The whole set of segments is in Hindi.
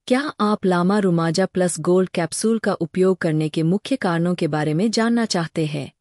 क्या आप लामा रुमाजा प्लस गोल्ड कैप्सूल का उपयोग करने के मुख्य कारणों के बारे में जानना चाहते हैं?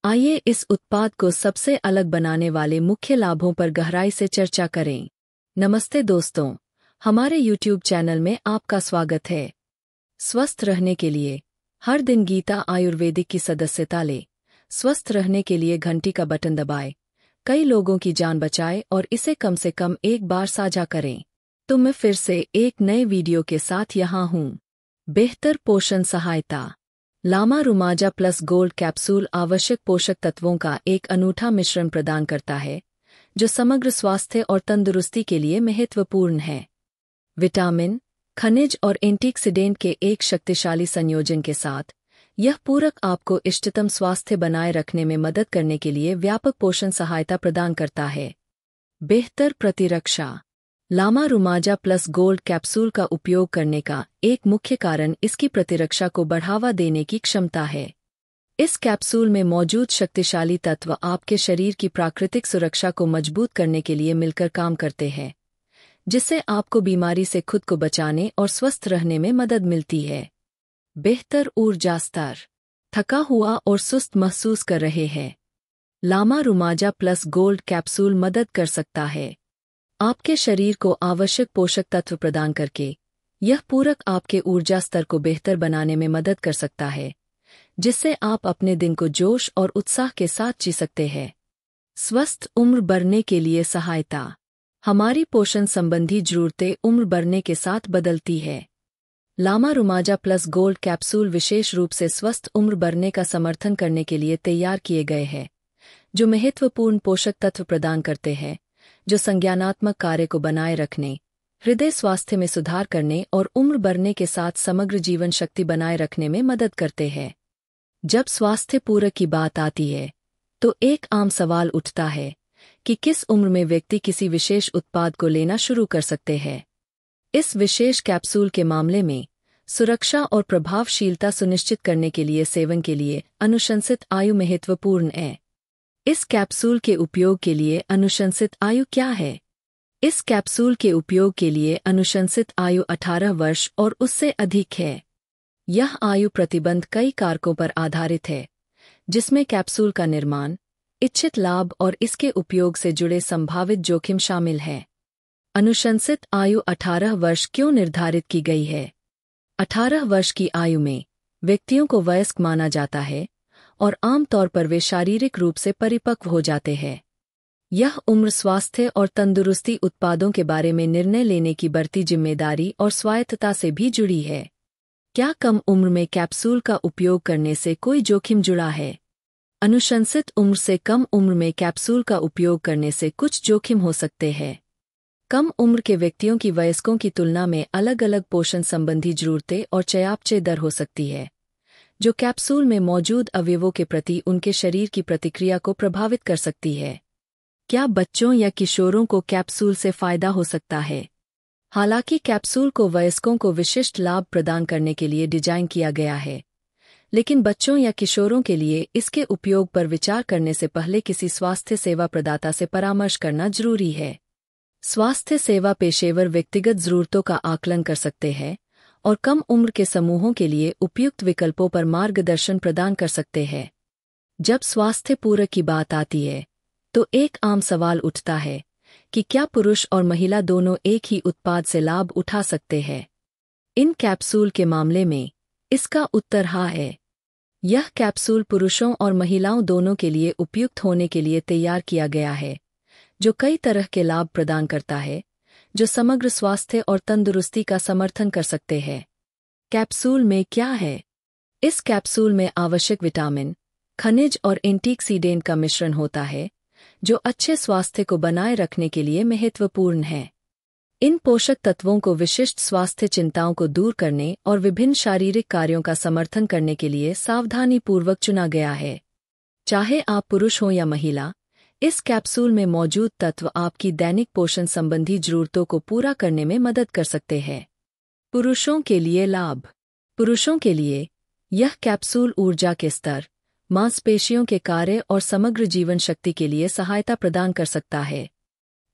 आइए इस उत्पाद को सबसे अलग बनाने वाले मुख्य लाभों पर गहराई से चर्चा करें। नमस्ते दोस्तों, हमारे YouTube चैनल में आपका स्वागत है। स्वस्थ रहने के लिए हर दिन गीता आयुर्वेदिक की सदस्यता लें। स्वस्थ रहने के लिए घंटी का बटन दबाएं, कई लोगों की जान बचाएं और इसे कम से कम एक बार साझा करें। तो मैं फिर से एक नए वीडियो के साथ यहाँ हूँ। बेहतर पोषण सहायता। लामा रुमाजा प्लस गोल्ड कैप्सूल आवश्यक पोषक तत्वों का एक अनूठा मिश्रण प्रदान करता है, जो समग्र स्वास्थ्य और तंदुरुस्ती के लिए महत्वपूर्ण है। विटामिन, खनिज और एंटीऑक्सीडेंट के एक शक्तिशाली संयोजन के साथ, यह पूरक आपको इष्टतम स्वास्थ्य बनाए रखने में मदद करने के लिए व्यापक पोषण सहायता प्रदान करता है। बेहतर प्रतिरक्षा। लामा रुमाजा प्लस गोल्ड कैप्सूल का उपयोग करने का एक मुख्य कारण इसकी प्रतिरक्षा को बढ़ावा देने की क्षमता है। इस कैप्सूल में मौजूद शक्तिशाली तत्व आपके शरीर की प्राकृतिक सुरक्षा को मजबूत करने के लिए मिलकर काम करते हैं, जिससे आपको बीमारी से खुद को बचाने और स्वस्थ रहने में मदद मिलती है। बेहतर ऊर्जा स्तर। थका हुआ और सुस्त महसूस कर रहे हैं? लामा रुमाजा प्लस गोल्ड कैप्सूल मदद कर सकता है। आपके शरीर को आवश्यक पोषक तत्व प्रदान करके यह पूरक आपके ऊर्जा स्तर को बेहतर बनाने में मदद कर सकता है, जिससे आप अपने दिन को जोश और उत्साह के साथ जी सकते हैं। स्वस्थ उम्र बढ़ने के लिए सहायता। हमारी पोषण संबंधी जरूरतें उम्र बढ़ने के साथ बदलती है। लामा रुमाजा प्लस गोल्ड कैप्सूल विशेष रूप से स्वस्थ उम्र बढ़ने का समर्थन करने के लिए तैयार किए गए हैं, जो महत्वपूर्ण पोषक तत्व प्रदान करते हैं, जो संज्ञानात्मक कार्य को बनाए रखने, हृदय स्वास्थ्य में सुधार करने और उम्र बढ़ने के साथ समग्र जीवन शक्ति बनाए रखने में मदद करते हैं। जब स्वास्थ्य पूरक की बात आती है, तो एक आम सवाल उठता है कि किस उम्र में व्यक्ति किसी विशेष उत्पाद को लेना शुरू कर सकते हैं। इस विशेष कैप्सूल के मामले में सुरक्षा और प्रभावशीलता सुनिश्चित करने के लिए सेवन के लिए अनुशंसित आयु महत्वपूर्ण है। इस कैप्सूल के उपयोग के लिए अनुशंसित आयु क्या है? इस कैप्सूल के उपयोग के लिए अनुशंसित आयु 18 वर्ष और उससे अधिक है। यह आयु प्रतिबंध कई कारकों पर आधारित है, जिसमें कैप्सूल का निर्माण, इच्छित लाभ और इसके उपयोग से जुड़े संभावित जोखिम शामिल हैं। अनुशंसित आयु 18 वर्ष क्यों निर्धारित की गई है? 18 वर्ष की आयु में व्यक्तियों को वयस्क माना जाता है और आमतौर पर वे शारीरिक रूप से परिपक्व हो जाते हैं। यह उम्र स्वास्थ्य और तंदुरुस्ती उत्पादों के बारे में निर्णय लेने की बढ़ती जिम्मेदारी और स्वायत्तता से भी जुड़ी है। क्या कम उम्र में कैप्सूल का उपयोग करने से कोई जोखिम जुड़ा है? अनुशंसित उम्र से कम उम्र में कैप्सूल का उपयोग करने से कुछ जोखिम हो सकते हैं। कम उम्र के व्यक्तियों की वयस्कों की तुलना में अलग अलग पोषण संबंधी जरूरतें और चयापचय दर हो सकती है, जो कैप्सूल में मौजूद अवयवों के प्रति उनके शरीर की प्रतिक्रिया को प्रभावित कर सकती है। क्या बच्चों या किशोरों को कैप्सूल से फायदा हो सकता है? हालांकि कैप्सूल को वयस्कों को विशिष्ट लाभ प्रदान करने के लिए डिजाइन किया गया है, लेकिन बच्चों या किशोरों के लिए इसके उपयोग पर विचार करने से पहले किसी स्वास्थ्य सेवा प्रदाता से परामर्श करना जरूरी है। स्वास्थ्य सेवा पेशेवर व्यक्तिगत जरूरतों का आकलन कर सकते हैं और कम उम्र के समूहों के लिए उपयुक्त विकल्पों पर मार्गदर्शन प्रदान कर सकते हैं। जब स्वास्थ्य पूरक की बात आती है, तो एक आम सवाल उठता है कि क्या पुरुष और महिला दोनों एक ही उत्पाद से लाभ उठा सकते हैं? इन कैप्सूल के मामले में इसका उत्तर हाँ है। यह कैप्सूल पुरुषों और महिलाओं दोनों के लिए उपयुक्त होने के लिए तैयार किया गया है, जो कई तरह के लाभ प्रदान करता है, जो समग्र स्वास्थ्य और तंदुरुस्ती का समर्थन कर सकते हैं। कैप्सूल में क्या है? इस कैप्सूल में आवश्यक विटामिन, खनिज और एंटीऑक्सीडेंट का मिश्रण होता है, जो अच्छे स्वास्थ्य को बनाए रखने के लिए महत्वपूर्ण है। इन पोषक तत्वों को विशिष्ट स्वास्थ्य चिंताओं को दूर करने और विभिन्न शारीरिक कार्यों का समर्थन करने के लिए सावधानीपूर्वक चुना गया है। चाहे आप पुरुष हों या महिला, इस कैप्सूल में मौजूद तत्व आपकी दैनिक पोषण संबंधी जरूरतों को पूरा करने में मदद कर सकते हैं। पुरुषों के लिए लाभ। पुरुषों के लिए यह कैप्सूल ऊर्जा के स्तर, मांसपेशियों के कार्य और समग्र जीवन शक्ति के लिए सहायता प्रदान कर सकता है।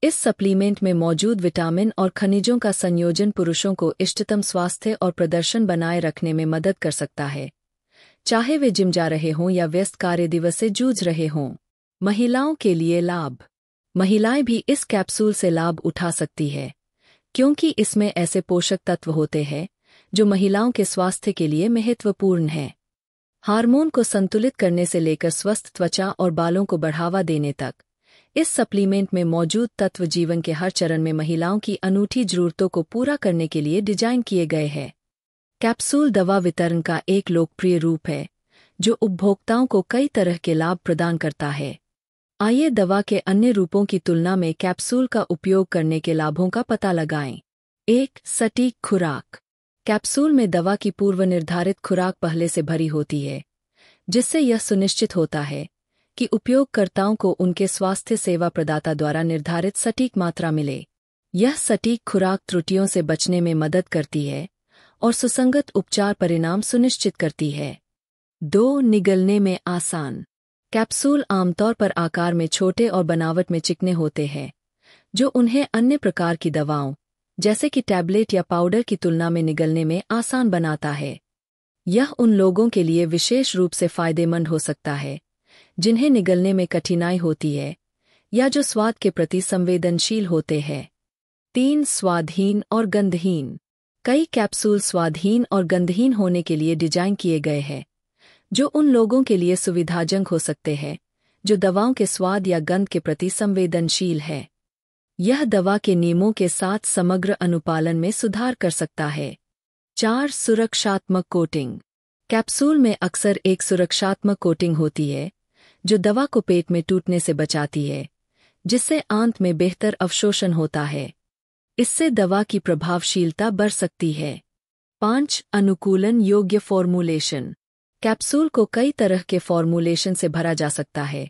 इस सप्लीमेंट में मौजूद विटामिन और खनिजों का संयोजन पुरुषों को इष्टतम स्वास्थ्य और प्रदर्शन बनाए रखने में मदद कर सकता है, चाहे वे जिम जा रहे हों या व्यस्त कार्य दिवस से जूझ रहे हों। महिलाओं के लिए लाभ। महिलाएं भी इस कैप्सूल से लाभ उठा सकती है, क्योंकि इसमें ऐसे पोषक तत्व होते हैं जो महिलाओं के स्वास्थ्य के लिए महत्वपूर्ण हैं। हार्मोन को संतुलित करने से लेकर स्वस्थ त्वचा और बालों को बढ़ावा देने तक, इस सप्लीमेंट में मौजूद तत्व जीवन के हर चरण में महिलाओं की अनूठी जरूरतों को पूरा करने के लिए डिजाइन किए गए हैं। कैप्सूल दवा वितरण का एक लोकप्रिय रूप है जो उपभोक्ताओं को कई तरह के लाभ प्रदान करता है। आइए दवा के अन्य रूपों की तुलना में कैप्सूल का उपयोग करने के लाभों का पता लगाएं। 1. सटीक खुराक। कैप्सूल में दवा की पूर्व निर्धारित खुराक पहले से भरी होती है, जिससे यह सुनिश्चित होता है कि उपयोगकर्ताओं को उनके स्वास्थ्य सेवा प्रदाता द्वारा निर्धारित सटीक मात्रा मिले। यह सटीक खुराक त्रुटियों से बचने में मदद करती है और सुसंगत उपचार परिणाम सुनिश्चित करती है। 2. निगलने में आसान। कैप्सूल आमतौर पर आकार में छोटे और बनावट में चिकने होते हैं, जो उन्हें अन्य प्रकार की दवाओं जैसे कि टैबलेट या पाउडर की तुलना में निगलने में आसान बनाता है। यह उन लोगों के लिए विशेष रूप से फायदेमंद हो सकता है जिन्हें निगलने में कठिनाई होती है या जो स्वाद के प्रति संवेदनशील होते हैं। 3. स्वादहीन और गंधहीन। कई कैप्सूल स्वादहीन और गंधहीन होने के लिए डिजाइन किए गए हैं, जो उन लोगों के लिए सुविधाजनक हो सकते हैं जो दवाओं के स्वाद या गंध के प्रति संवेदनशील है। यह दवा के नियमों के साथ समग्र अनुपालन में सुधार कर सकता है। 4. सुरक्षात्मक कोटिंग। कैप्सूल में अक्सर एक सुरक्षात्मक कोटिंग होती है जो दवा को पेट में टूटने से बचाती है, जिससे आंत में बेहतर अवशोषण होता है। इससे दवा की प्रभावशीलता बढ़ सकती है। 5. अनुकूलन योग्य फॉर्मूलेशन। कैप्सूल को कई तरह के फॉर्मूलेशन से भरा जा सकता है,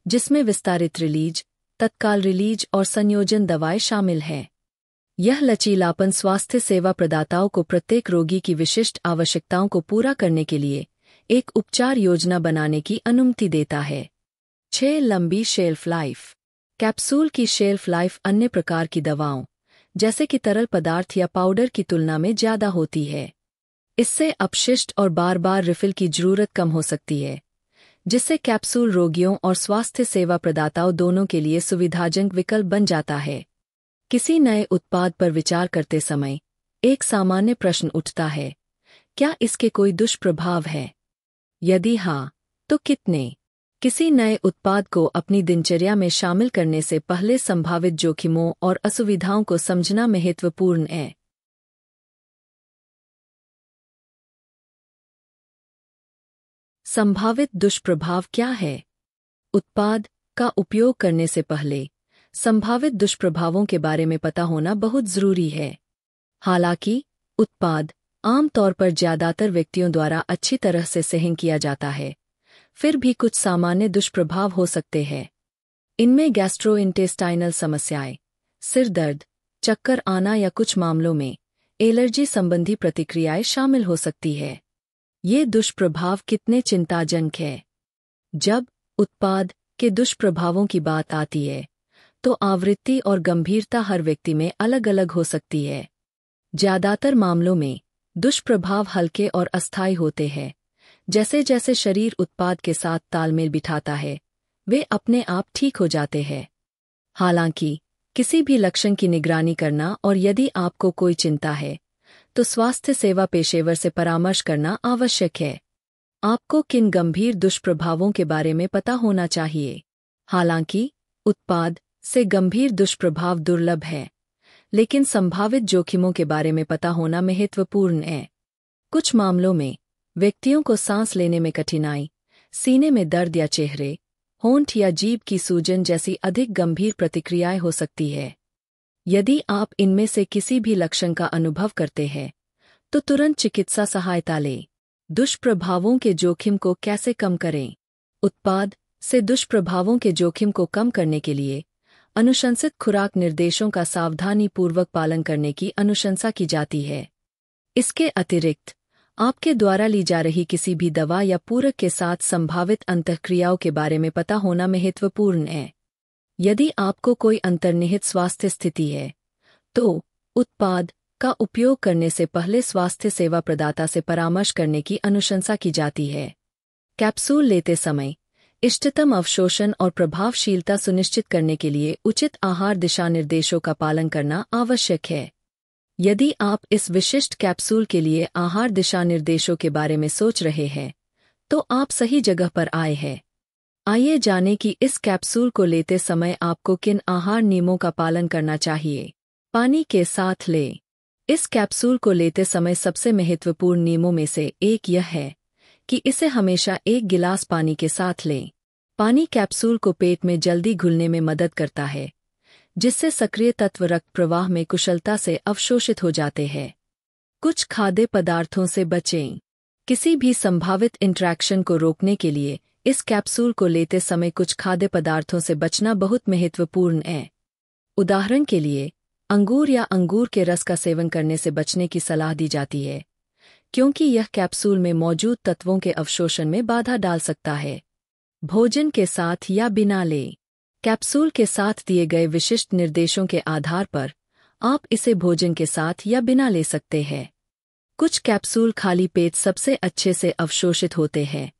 जिसमें विस्तारित रिलीज, तत्काल रिलीज और संयोजन दवाएं शामिल हैं। यह लचीलापन स्वास्थ्य सेवा प्रदाताओं को प्रत्येक रोगी की विशिष्ट आवश्यकताओं को पूरा करने के लिए एक उपचार योजना बनाने की अनुमति देता है। 6. लंबी शेल्फ लाइफ। कैप्सूल की शेल्फ लाइफ अन्य प्रकार की दवाओं जैसे कि तरल पदार्थ या पाउडर की तुलना में ज्यादा होती है। इससे अपशिष्ट और बार बार रिफिल की जरूरत कम हो सकती है, जिससे कैप्सूल रोगियों और स्वास्थ्य सेवा प्रदाताओं दोनों के लिए सुविधाजनक विकल्प बन जाता है। किसी नए उत्पाद पर विचार करते समय एक सामान्य प्रश्न उठता है, क्या इसके कोई दुष्प्रभाव हैं? यदि हाँ, तो कितने? किसी नए उत्पाद को अपनी दिनचर्या में शामिल करने से पहले संभावित जोखिमों और असुविधाओं को समझना महत्वपूर्ण है। संभावित दुष्प्रभाव क्या है? उत्पाद का उपयोग करने से पहले संभावित दुष्प्रभावों के बारे में पता होना बहुत जरूरी है। हालांकि उत्पाद आमतौर पर ज्यादातर व्यक्तियों द्वारा अच्छी तरह से सहन किया जाता है, फिर भी कुछ सामान्य दुष्प्रभाव हो सकते हैं। इनमें गैस्ट्रोइंटेस्टाइनल समस्याएं, सिर दर्द, चक्कर आना या कुछ मामलों में एलर्जी संबंधी प्रतिक्रियाएं शामिल हो सकती है। ये दुष्प्रभाव कितने चिंताजनक हैं? जब उत्पाद के दुष्प्रभावों की बात आती है, तो आवृत्ति और गंभीरता हर व्यक्ति में अलग अलग हो सकती है। ज्यादातर मामलों में दुष्प्रभाव हल्के और अस्थायी होते हैं। जैसे जैसे शरीर उत्पाद के साथ तालमेल बिठाता है, वे अपने आप ठीक हो जाते हैं। हालांकि किसी भी लक्षण की निगरानी करना और यदि आपको कोई चिंता है, तो स्वास्थ्य सेवा पेशेवर से परामर्श करना आवश्यक है। आपको किन गंभीर दुष्प्रभावों के बारे में पता होना चाहिए? हालांकि उत्पाद से गंभीर दुष्प्रभाव दुर्लभ है, लेकिन संभावित जोखिमों के बारे में पता होना महत्वपूर्ण है। कुछ मामलों में व्यक्तियों को सांस लेने में कठिनाई, सीने में दर्द या चेहरे, होंठ या जीभ की सूजन जैसी अधिक गंभीर प्रतिक्रियाएं हो सकती है। यदि आप इनमें से किसी भी लक्षण का अनुभव करते हैं, तो तुरंत चिकित्सा सहायता लें। दुष्प्रभावों के जोखिम को कैसे कम करें? उत्पाद से दुष्प्रभावों के जोखिम को कम करने के लिए अनुशंसित खुराक निर्देशों का सावधानीपूर्वक पालन करने की अनुशंसा की जाती है। इसके अतिरिक्त आपके द्वारा ली जा रही किसी भी दवा या पूरक के साथ संभावित अंतःक्रियाओं के बारे में पता होना महत्वपूर्ण है। यदि आपको कोई अंतर्निहित स्वास्थ्य स्थिति है, तो उत्पाद का उपयोग करने से पहले स्वास्थ्य सेवा प्रदाता से परामर्श करने की अनुशंसा की जाती है। कैप्सूल लेते समय इष्टतम अवशोषण और प्रभावशीलता सुनिश्चित करने के लिए उचित आहार दिशानिर्देशों का पालन करना आवश्यक है। यदि आप इस विशिष्ट कैप्सूल के लिए आहार दिशानिर्देशों के बारे में सोच रहे हैं, तो आप सही जगह पर आए हैं। आइए जानें कि इस कैप्सूल को लेते समय आपको किन आहार नियमों का पालन करना चाहिए। पानी के साथ लें। इस कैप्सूल को लेते समय सबसे महत्वपूर्ण नियमों में से एक यह है कि इसे हमेशा 1 गिलास पानी के साथ लें। पानी कैप्सूल को पेट में जल्दी घुलने में मदद करता है, जिससे सक्रिय तत्व रक्त प्रवाह में कुशलता से अवशोषित हो जाते हैं। कुछ खाद्य पदार्थों से बचें। किसी भी संभावित इंटरैक्शन को रोकने के लिए इस कैप्सूल को लेते समय कुछ खाद्य पदार्थों से बचना बहुत महत्वपूर्ण है। उदाहरण के लिए, अंगूर या अंगूर के रस का सेवन करने से बचने की सलाह दी जाती है, क्योंकि यह कैप्सूल में मौजूद तत्वों के अवशोषण में बाधा डाल सकता है। भोजन के साथ या बिना लें। कैप्सूल के साथ दिए गए विशिष्ट निर्देशों के आधार पर आप इसे भोजन के साथ या बिना ले सकते हैं। कुछ कैप्सूल खाली पेट सबसे अच्छे से अवशोषित होते हैं,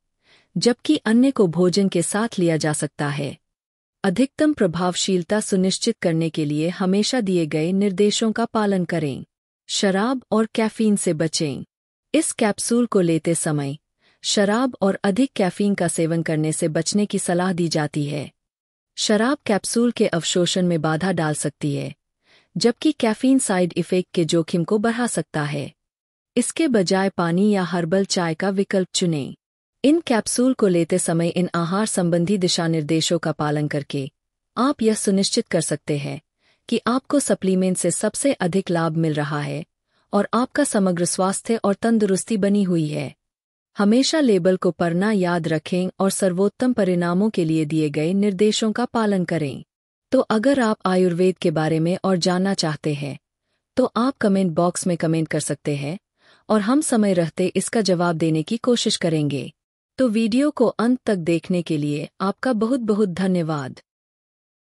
जबकि अन्य को भोजन के साथ लिया जा सकता है। अधिकतम प्रभावशीलता सुनिश्चित करने के लिए हमेशा दिए गए निर्देशों का पालन करें। शराब और कैफीन से बचें। इस कैप्सूल को लेते समय शराब और अधिक कैफीन का सेवन करने से बचने की सलाह दी जाती है। शराब कैप्सूल के अवशोषण में बाधा डाल सकती है, जबकि कैफीन साइड इफेक्ट के जोखिम को बढ़ा सकता है। इसके बजाय पानी या हर्बल चाय का विकल्प चुनें। इन कैप्सूल को लेते समय इन आहार संबंधी दिशानिर्देशों का पालन करके आप यह सुनिश्चित कर सकते हैं कि आपको सप्लीमेंट से सबसे अधिक लाभ मिल रहा है और आपका समग्र स्वास्थ्य और तंदुरुस्ती बनी हुई है। हमेशा लेबल को पढ़ना याद रखें और सर्वोत्तम परिणामों के लिए दिए गए निर्देशों का पालन करें। तो अगर आप आयुर्वेद के बारे में और जानना चाहते हैं, तो आप कमेंट बॉक्स में कमेंट कर सकते हैं और हम समय रहते इसका जवाब देने की कोशिश करेंगे। तो वीडियो को अंत तक देखने के लिए आपका बहुत बहुत धन्यवाद।